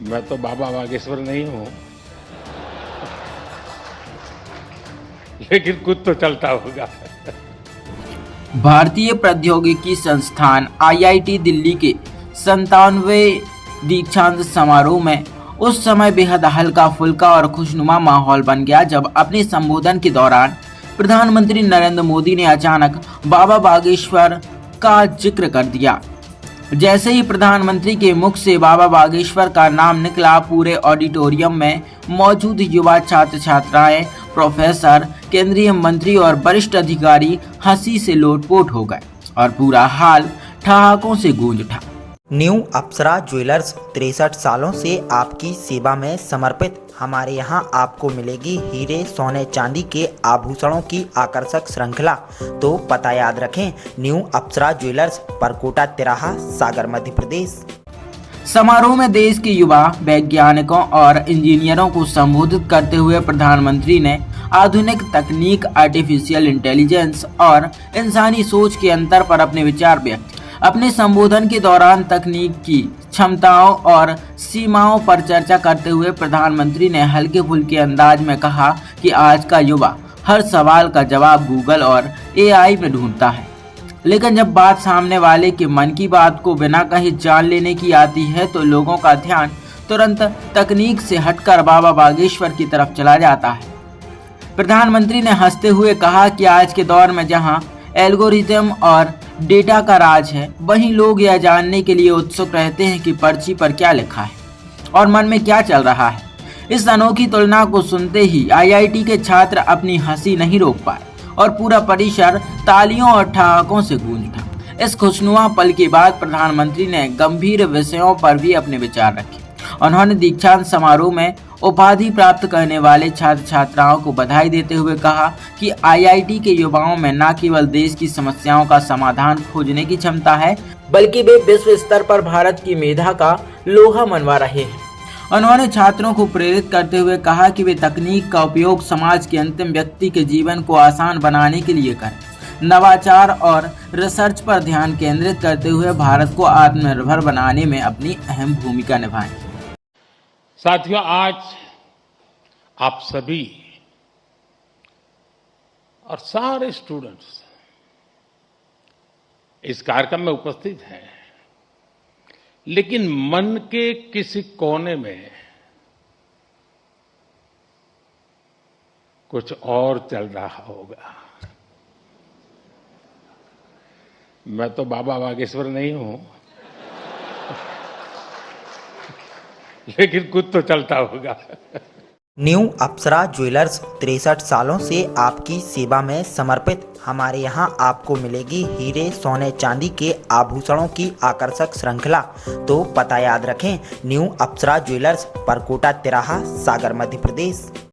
मैं तो बाबा बागेश्वर नहीं हूँ, लेकिन कुछ तो चलता होगा। भारतीय प्रौद्योगिकी संस्थान आईआईटी दिल्ली के 97वें दीक्षांत समारोह में उस समय बेहद हल्का फुल्का और खुशनुमा माहौल बन गया जब अपने संबोधन के दौरान प्रधानमंत्री नरेंद्र मोदी ने अचानक बाबा बागेश्वर का जिक्र कर दिया। जैसे ही प्रधानमंत्री के मुख से बाबा बागेश्वर का नाम निकला, पूरे ऑडिटोरियम में मौजूद युवा छात्र छात्राएं, प्रोफेसर, केंद्रीय मंत्री और वरिष्ठ अधिकारी हंसी से लोटपोट हो गए और पूरा हाल ठहाकों से गूंज उठा। न्यू अप्सरा ज्वेलर्स 63 सालों से आपकी सेवा में समर्पित। हमारे यहाँ आपको मिलेगी हीरे, सोने, चांदी के आभूषणों की आकर्षक श्रृंखला। तो पता याद रखें, न्यू अप्सरा ज्वेलर्स, परकोटा तिराहा, सागर, मध्य प्रदेश। समारोह में देश के युवा वैज्ञानिकों और इंजीनियरों को संबोधित करते हुए प्रधानमंत्री ने आधुनिक तकनीक, आर्टिफिशियल इंटेलिजेंस और इंसानी सोच के अंतर पर अपने विचार व्यक्त किए। अपने संबोधन के दौरान तकनीक की क्षमताओं और सीमाओं पर चर्चा करते हुए प्रधानमंत्री ने हल्के फुल्के अंदाज में कहा कि आज का युवा हर सवाल का जवाब गूगल और एआई में ढूंढता है, लेकिन जब बात सामने वाले के मन की बात को बिना कहीं जान लेने की आती है तो लोगों का ध्यान तुरंत तकनीक से हटकर बाबा बागेश्वर की तरफ चला जाता है। प्रधानमंत्री ने हंसते हुए कहा कि आज के दौर में जहां एल्गोरिथम और डेटा का राज है, वहीं लोग यह जानने के लिए उत्सुक रहते हैं कि पर्ची पर क्या लिखा है और मन में क्या चल रहा है। इस अनोखी तुलना को सुनते ही आईआईटी के छात्र अपनी हंसी नहीं रोक पाए और पूरा परिसर तालियों और ठहाकों से गूंज उठा। इस खुशनुमा पल के बाद प्रधानमंत्री ने गंभीर विषयों पर भी अपने विचार रखे। उन्होंने दीक्षांत समारोह में उपाधि प्राप्त करने वाले छात्र छात्राओं को बधाई देते हुए कहा कि आईआईटी के युवाओं में न केवल देश की समस्याओं का समाधान खोजने की क्षमता है, बल्कि वे विश्व स्तर पर भारत की मेधा का लोहा मनवा रहे हैं। उन्होंने छात्रों को प्रेरित करते हुए कहा कि वे तकनीक का उपयोग समाज के अंतिम व्यक्ति के जीवन को आसान बनाने के लिए करें, नवाचार और रिसर्च पर ध्यान केंद्रित करते हुए भारत को आत्मनिर्भर बनाने में अपनी अहम भूमिका निभाएं। साथियों, आज आप सभी और सारे स्टूडेंट्स इस कार्यक्रम में उपस्थित हैं, लेकिन मन के किसी कोने में कुछ और चल रहा होगा। मैं तो बाबा बागेश्वर नहीं हूं, लेकिन कुछ तो चलता होगा। न्यू अप्सरा ज्वेलर्स 63 सालों से आपकी सेवा में समर्पित। हमारे यहाँ आपको मिलेगी हीरे, सोने, चांदी के आभूषणों की आकर्षक श्रृंखला। तो पता याद रखें, न्यू अप्सरा ज्वेलर्स, परकोटा तिराहा, सागर, मध्य प्रदेश।